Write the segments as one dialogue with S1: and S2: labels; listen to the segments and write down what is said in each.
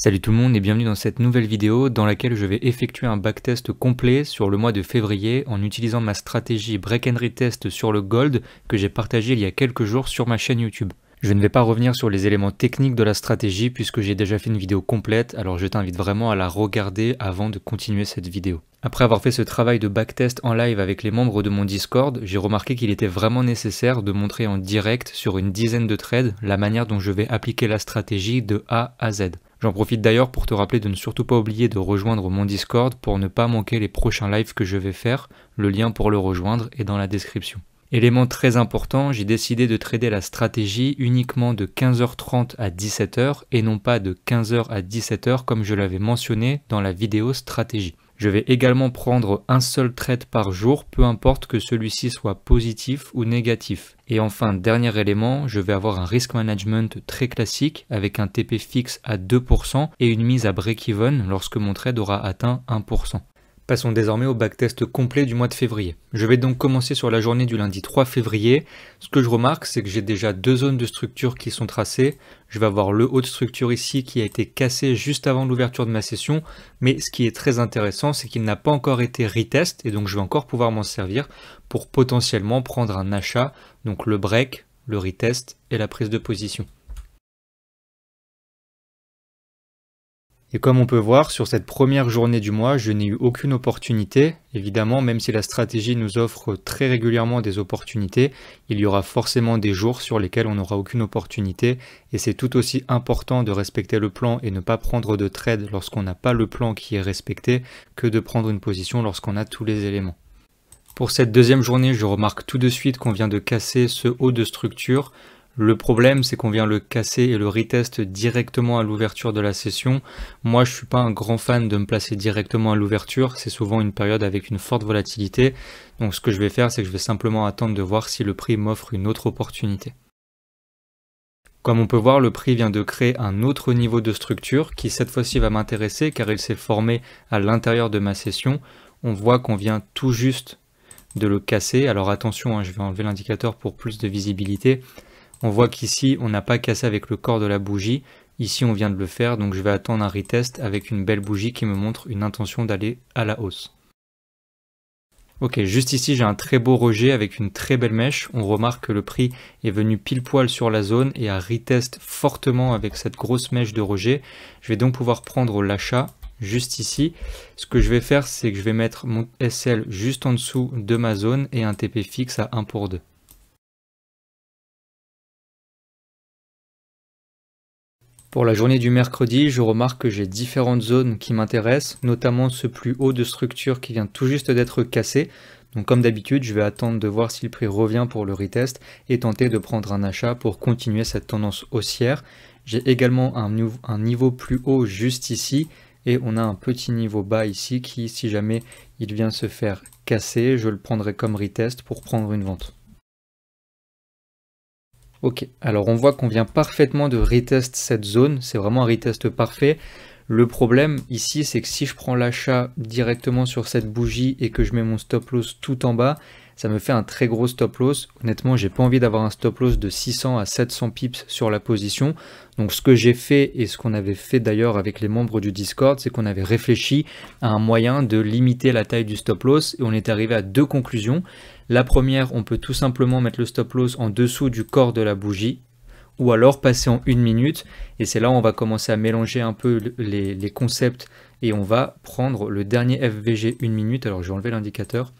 S1: Salut tout le monde et bienvenue dans cette nouvelle vidéo dans laquelle je vais effectuer un backtest complet sur le mois de février en utilisant ma stratégie break and retest sur le gold que j'ai partagé il y a quelques jours sur ma chaîne YouTube. Je ne vais pas revenir sur les éléments techniques de la stratégie puisque j'ai déjà fait une vidéo complète, alors je t'invite vraiment à la regarder avant de continuer cette vidéo. Après avoir fait ce travail de backtest en live avec les membres de mon Discord, j'ai remarqué qu'il était vraiment nécessaire de montrer en direct sur une dizaine de trades la manière dont je vais appliquer la stratégie de A à Z. J'en profite d'ailleurs pour te rappeler de ne surtout pas oublier de rejoindre mon Discord pour ne pas manquer les prochains lives que je vais faire. Le lien pour le rejoindre est dans la description. Élément très important, j'ai décidé de trader la stratégie uniquement de 15h30 à 17h et non pas de 15h à 17h comme je l'avais mentionné dans la vidéo stratégie. Je vais également prendre un seul trade par jour, peu importe que celui-ci soit positif ou négatif. Et enfin, dernier élément, je vais avoir un risk management très classique avec un TP fixe à 2% et une mise à break-even lorsque mon trade aura atteint 1%. Passons désormais au backtest complet du mois de février. Je vais donc commencer sur la journée du lundi 3 février. Ce que je remarque, c'est que j'ai déjà deux zones de structure qui sont tracées. Je vais avoir le haut de structure ici qui a été cassé juste avant l'ouverture de ma session. Mais ce qui est très intéressant, c'est qu'il n'a pas encore été retest et donc je vais encore pouvoir m'en servir pour potentiellement prendre un achat, donc le break, le retest et la prise de position. Et comme on peut voir, sur cette première journée du mois, je n'ai eu aucune opportunité. Évidemment, même si la stratégie nous offre très régulièrement des opportunités, il y aura forcément des jours sur lesquels on n'aura aucune opportunité. Et c'est tout aussi important de respecter le plan et ne pas prendre de trade lorsqu'on n'a pas le plan qui est respecté que de prendre une position lorsqu'on a tous les éléments. Pour cette deuxième journée, je remarque tout de suite qu'on vient de casser ce haut de structure. Le problème, c'est qu'on vient le casser et le retest directement à l'ouverture de la session. Moi, je suis pas un grand fan de me placer directement à l'ouverture. C'est souvent une période avec une forte volatilité. Donc, ce que je vais faire, c'est que je vais simplement attendre de voir si le prix m'offre une autre opportunité. Comme on peut voir, le prix vient de créer un autre niveau de structure qui cette fois-ci va m'intéresser car il s'est formé à l'intérieur de ma session. On voit qu'on vient tout juste de le casser. Alors attention, je vais enlever l'indicateur pour plus de visibilité. On voit qu'ici, on n'a pas cassé avec le corps de la bougie. Ici, on vient de le faire, donc je vais attendre un retest avec une belle bougie qui me montre une intention d'aller à la hausse. Ok, juste ici, j'ai un très beau rejet avec une très belle mèche. On remarque que le prix est venu pile poil sur la zone et a retest fortement avec cette grosse mèche de rejet. Je vais donc pouvoir prendre l'achat juste ici. Ce que je vais faire, c'est que je vais mettre mon SL juste en dessous de ma zone et un TP fixe à 1 pour 2. Pour la journée du mercredi, je remarque que j'ai différentes zones qui m'intéressent, notamment ce plus haut de structure qui vient tout juste d'être cassé. Donc comme d'habitude, je vais attendre de voir si le prix revient pour le retest et tenter de prendre un achat pour continuer cette tendance haussière. J'ai également un niveau plus haut juste ici et on a un petit niveau bas ici qui, si jamais il vient se faire casser, je le prendrai comme retest pour prendre une vente. Ok, alors on voit qu'on vient parfaitement de retest cette zone, c'est vraiment un retest parfait. Le problème ici, c'est que si je prends l'achat directement sur cette bougie et que je mets mon stop loss tout en bas, ça me fait un très gros stop loss. Honnêtement, j'ai pas envie d'avoir un stop loss de 600 à 700 pips sur la position. Donc ce que j'ai fait et ce qu'on avait fait d'ailleurs avec les membres du Discord, c'est qu'on avait réfléchi à un moyen de limiter la taille du stop loss et on est arrivé à deux conclusions. La première, on peut tout simplement mettre le stop loss en dessous du corps de la bougie ou alors passer en 1 minute et c'est là où on va commencer à mélanger un peu les concepts et on va prendre le dernier FVG 1 minute. Alors je vais enlever l'indicateur.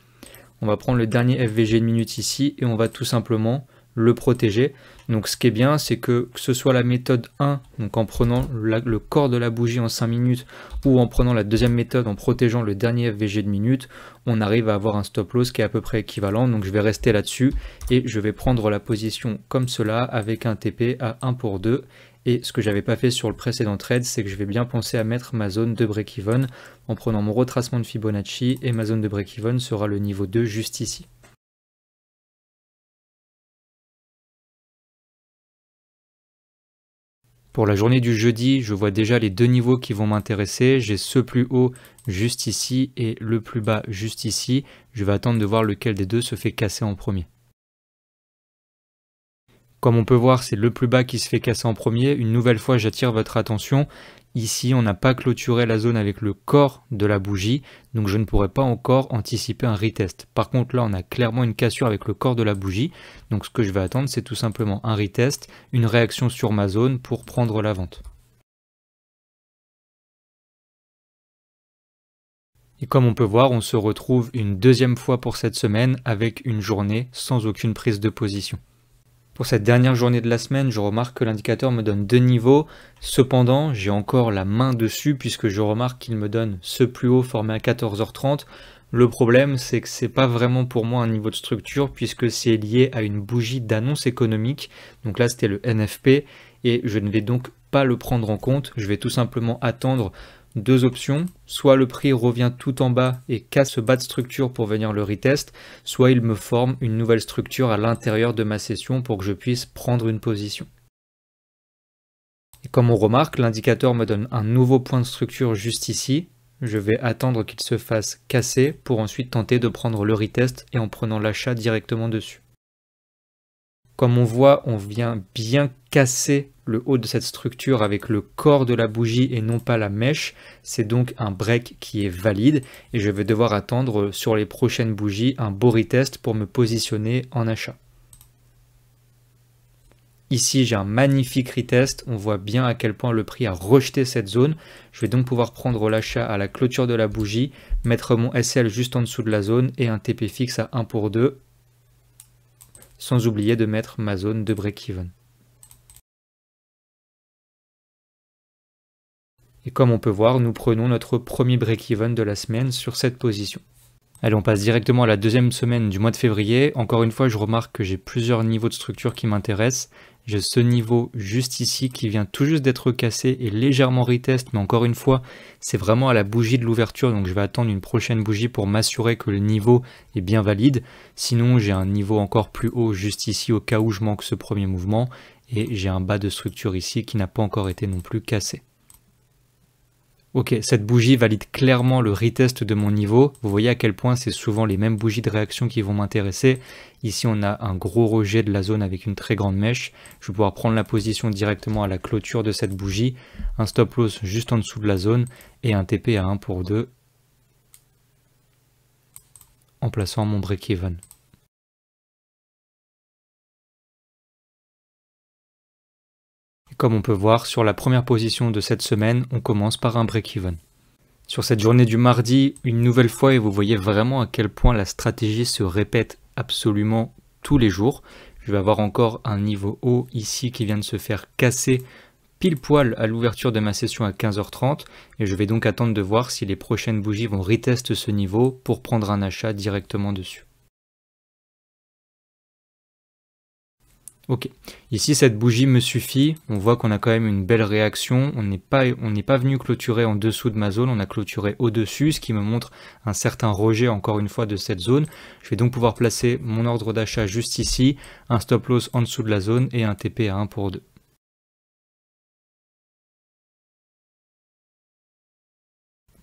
S1: On va prendre le dernier FVG de minute ici et on va tout simplement le protéger. Donc ce qui est bien, c'est que ce soit la méthode 1, donc en prenant le corps de la bougie en 5 minutes, ou en prenant la deuxième méthode en protégeant le dernier FVG de minute, on arrive à avoir un stop loss qui est à peu près équivalent. Donc je vais rester là-dessus et je vais prendre la position comme cela avec un TP à 1 pour 2. Et ce que j'avais pas fait sur le précédent trade, c'est que je vais bien penser à mettre ma zone de break-even en prenant mon retracement de Fibonacci et ma zone de break-even sera le niveau 2 juste ici. Pour la journée du jeudi, je vois déjà les deux niveaux qui vont m'intéresser. J'ai ce plus haut juste ici et le plus bas juste ici. Je vais attendre de voir lequel des deux se fait casser en premier. Comme on peut voir, c'est le plus bas qui se fait casser en premier. Une nouvelle fois, j'attire votre attention Ici, on n'a pas clôturé la zone avec le corps de la bougie, donc je ne pourrais pas encore anticiper un retest. Par contre, là, on a clairement une cassure avec le corps de la bougie, donc ce que je vais attendre, c'est tout simplement un retest, une réaction sur ma zone pour prendre la vente. Et comme on peut voir, on se retrouve une deuxième fois pour cette semaine avec une journée sans aucune prise de position. Pour cette dernière journée de la semaine, je remarque que l'indicateur me donne 2 niveaux. Cependant, j'ai encore la main dessus puisque je remarque qu'il me donne ce plus haut formé à 14h30. Le problème, c'est que c'est pas vraiment pour moi un niveau de structure puisque c'est lié à une bougie d'annonce économique. Donc là, c'était le NFP et je ne vais donc pas le prendre en compte. Je vais tout simplement attendre 2 options, soit le prix revient tout en bas et casse ce bas de structure pour venir le retest, soit il me forme une nouvelle structure à l'intérieur de ma session pour que je puisse prendre une position. Et comme on remarque, l'indicateur me donne un nouveau point de structure juste ici. Je vais attendre qu'il se fasse casser pour ensuite tenter de prendre le retest et en prenant l'achat directement dessus. Comme on voit, on vient bien casser le haut de cette structure avec le corps de la bougie et non pas la mèche. C'est donc un break qui est valide et je vais devoir attendre sur les prochaines bougies un beau retest pour me positionner en achat. Ici, j'ai un magnifique retest. On voit bien à quel point le prix a rejeté cette zone. Je vais donc pouvoir prendre l'achat à la clôture de la bougie, mettre mon SL juste en dessous de la zone et un TP fixe à 1 pour 2. Sans oublier de mettre ma zone de break-even. Et comme on peut voir, nous prenons notre premier break-even de la semaine sur cette position. Allez, on passe directement à la deuxième semaine du mois de février. Encore une fois, je remarque que j'ai plusieurs niveaux de structure qui m'intéressent. J'ai ce niveau juste ici qui vient tout juste d'être cassé et légèrement retest, mais encore une fois, c'est vraiment à la bougie de l'ouverture, donc je vais attendre une prochaine bougie pour m'assurer que le niveau est bien valide. Sinon, j'ai un niveau encore plus haut juste ici au cas où je manque ce premier mouvement et j'ai un bas de structure ici qui n'a pas encore été non plus cassé. Ok, cette bougie valide clairement le retest de mon niveau. Vous voyez à quel point c'est souvent les mêmes bougies de réaction qui vont m'intéresser. Ici, on a un gros rejet de la zone avec une très grande mèche. Je vais pouvoir prendre la position directement à la clôture de cette bougie. Un stop loss juste en dessous de la zone et un TP à 1 pour 2 en plaçant mon break-even. Comme on peut voir, sur la première position de cette semaine, on commence par un break-even. Sur cette journée du mardi, une nouvelle fois, et vous voyez vraiment à quel point la stratégie se répète absolument tous les jours. Je vais avoir encore un niveau haut ici qui vient de se faire casser pile poil à l'ouverture de ma session à 15h30 et je vais donc attendre de voir si les prochaines bougies vont retester ce niveau pour prendre un achat directement dessus. Ok, ici cette bougie me suffit, on voit qu'on a quand même une belle réaction, on n'est pas venu clôturer en dessous de ma zone, on a clôturé au-dessus, ce qui me montre un certain rejet encore une fois de cette zone. Je vais donc pouvoir placer mon ordre d'achat juste ici, un stop loss en dessous de la zone et un TP à 1 pour 2.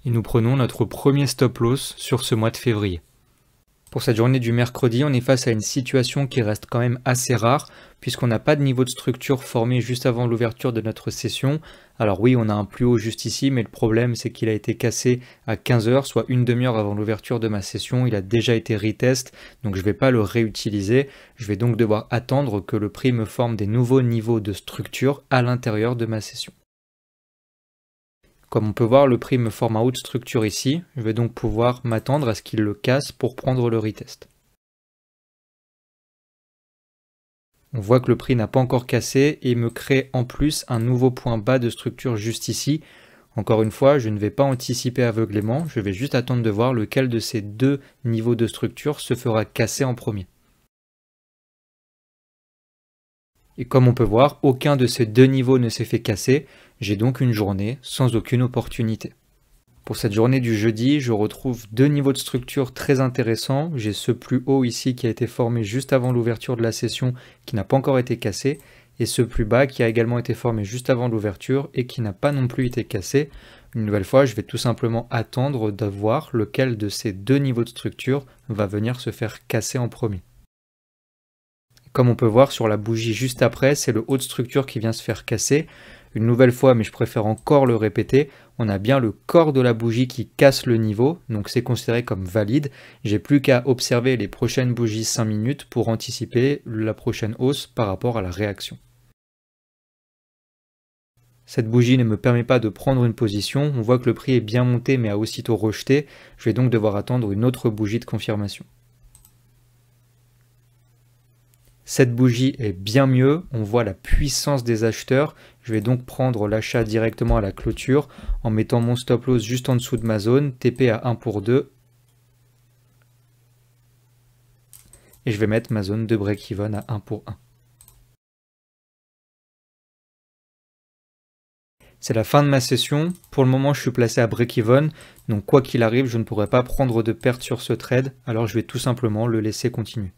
S1: Et nous prenons notre premier stop loss sur ce mois de février. Pour cette journée du mercredi, on est face à une situation qui reste quand même assez rare, puisqu'on n'a pas de niveau de structure formé juste avant l'ouverture de notre session. Alors oui, on a un plus haut juste ici, mais le problème c'est qu'il a été cassé à 15h, soit une demi-heure avant l'ouverture de ma session. Il a déjà été retest, donc je ne vais pas le réutiliser. Je vais donc devoir attendre que le prix me forme des nouveaux niveaux de structure à l'intérieur de ma session. Comme on peut voir, le prix me forme un haut de structure ici. Je vais donc pouvoir m'attendre à ce qu'il le casse pour prendre le retest. On voit que le prix n'a pas encore cassé et me crée en plus un nouveau point bas de structure juste ici. Encore une fois, je ne vais pas anticiper aveuglément, je vais juste attendre de voir lequel de ces deux niveaux de structure se fera casser en premier. Et comme on peut voir, aucun de ces deux niveaux ne s'est fait casser, j'ai donc une journée sans aucune opportunité. Pour cette journée du jeudi, je retrouve deux niveaux de structure très intéressants. J'ai ce plus haut ici qui a été formé juste avant l'ouverture de la session qui n'a pas encore été cassé, et ce plus bas qui a également été formé juste avant l'ouverture et qui n'a pas non plus été cassé. Une nouvelle fois, je vais tout simplement attendre de voir lequel de ces deux niveaux de structure va venir se faire casser en premier. Comme on peut voir sur la bougie juste après, c'est le haut de structure qui vient se faire casser. Une nouvelle fois, mais je préfère encore le répéter, on a bien le corps de la bougie qui casse le niveau, donc c'est considéré comme valide. J'ai plus qu'à observer les prochaines bougies 5 minutes pour anticiper la prochaine hausse par rapport à la réaction. Cette bougie ne me permet pas de prendre une position, on voit que le prix est bien monté mais a aussitôt rejeté, je vais donc devoir attendre une autre bougie de confirmation. Cette bougie est bien mieux, on voit la puissance des acheteurs, je vais donc prendre l'achat directement à la clôture en mettant mon stop loss juste en dessous de ma zone, TP à 1 pour 2, et je vais mettre ma zone de break-even à 1 pour 1. C'est la fin de ma session, pour le moment je suis placé à break-even, donc quoi qu'il arrive je ne pourrai pas prendre de perte sur ce trade, alors je vais tout simplement le laisser continuer.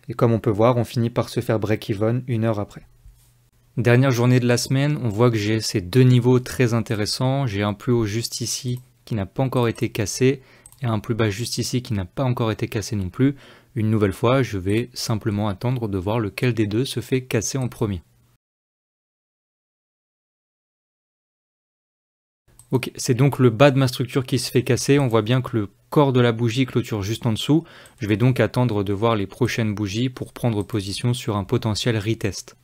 S1: Et comme on peut voir, on finit par se faire break-even 1 heure après. Dernière journée de la semaine, on voit que j'ai ces deux niveaux très intéressants. J'ai un plus haut juste ici qui n'a pas encore été cassé et un plus bas juste ici qui n'a pas encore été cassé non plus. Une nouvelle fois, je vais simplement attendre de voir lequel des deux se fait casser en premier. Ok, c'est donc le bas de ma structure qui se fait casser. On voit bien que le corps de la bougie clôture juste en dessous. Je vais donc attendre de voir les prochaines bougies pour prendre position sur un potentiel retest.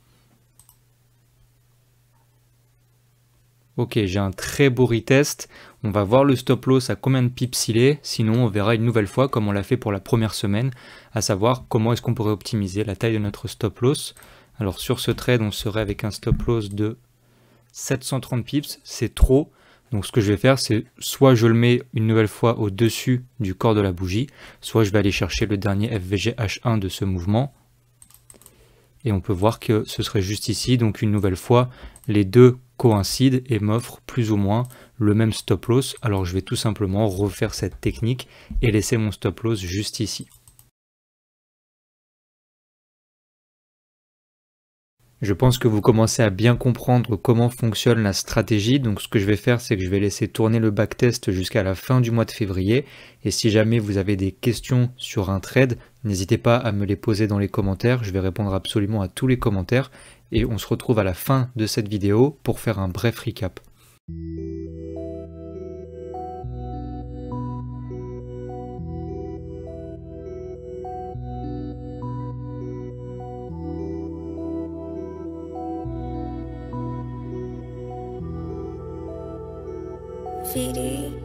S1: Ok, j'ai un très beau retest. On va voir le stop loss à combien de pips il est. Sinon, on verra une nouvelle fois comme on l'a fait pour la première semaine, à savoir comment est-ce qu'on pourrait optimiser la taille de notre stop loss. Alors sur ce trade, on serait avec un stop loss de 730 pips. C'est trop. Donc ce que je vais faire, c'est soit je le mets une nouvelle fois au-dessus du corps de la bougie, soit je vais aller chercher le dernier FVG H1 de ce mouvement. Et on peut voir que ce serait juste ici, donc une nouvelle fois, les deux coïncident et m'offrent plus ou moins le même stop loss. Alors je vais tout simplement refaire cette technique et laisser mon stop loss juste ici. Je pense que vous commencez à bien comprendre comment fonctionne la stratégie. Donc ce que je vais faire, c'est que je vais laisser tourner le backtest jusqu'à la fin du mois de février. Et si jamais vous avez des questions sur un trade, n'hésitez pas à me les poser dans les commentaires. Je vais répondre absolument à tous les commentaires. Et on se retrouve à la fin de cette vidéo pour faire un bref recap.
S2: VD.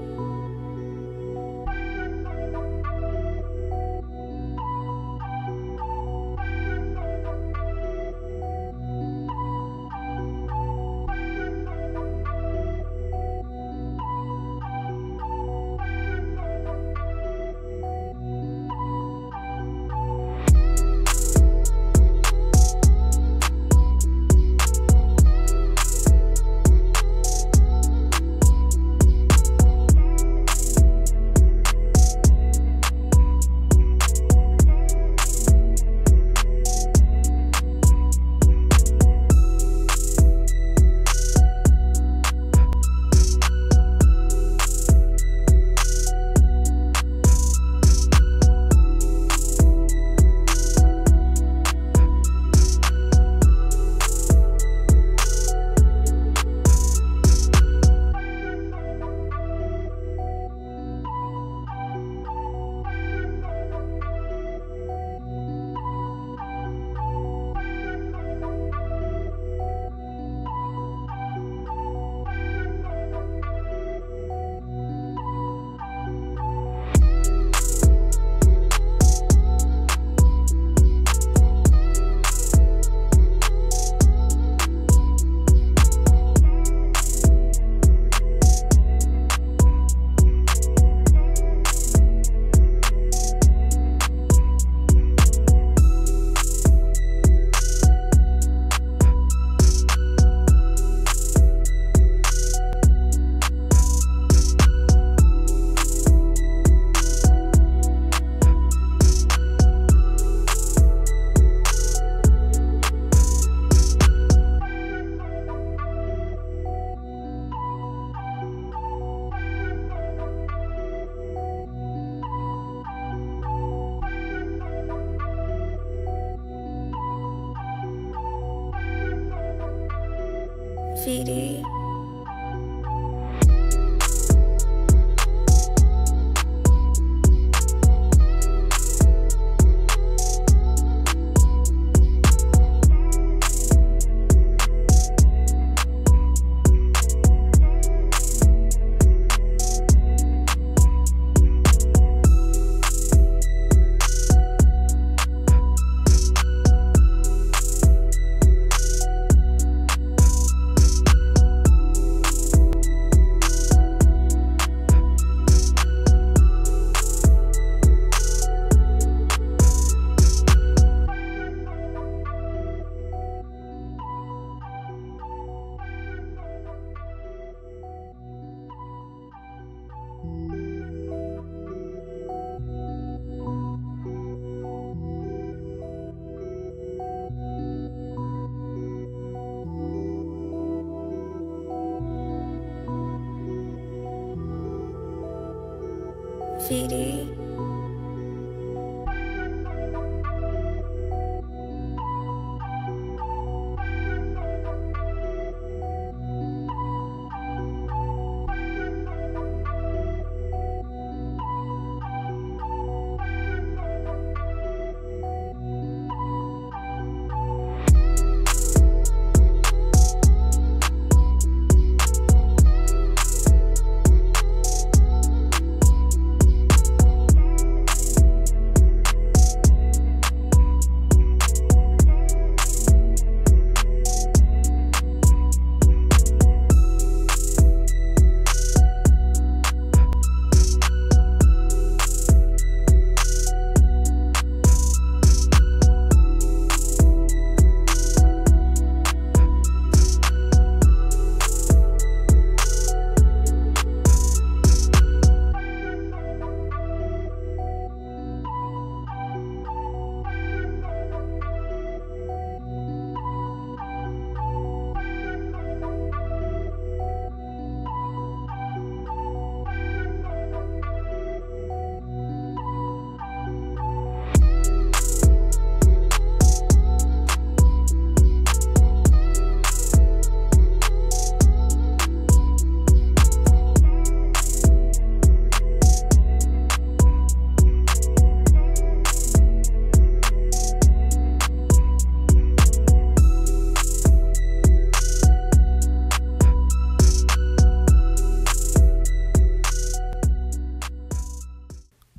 S2: VD.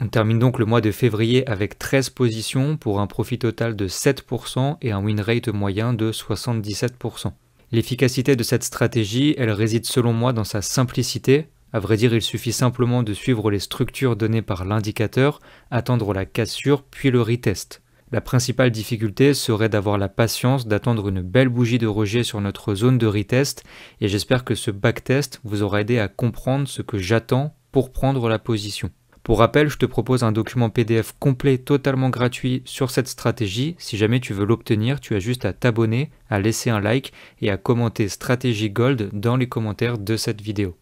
S1: On termine donc le mois de février avec 13 positions pour un profit total de 7% et un win rate moyen de 77%. L'efficacité de cette stratégie, elle réside selon moi dans sa simplicité. À vrai dire, il suffit simplement de suivre les structures données par l'indicateur, attendre la cassure puis le retest. La principale difficulté serait d'avoir la patience d'attendre une belle bougie de rejet sur notre zone de retest et j'espère que ce backtest vous aura aidé à comprendre ce que j'attends pour prendre la position. Pour rappel, je te propose un document PDF complet totalement gratuit sur cette stratégie. Si jamais tu veux l'obtenir, tu as juste à t'abonner, à laisser un like et à commenter Stratégie Gold dans les commentaires de cette vidéo.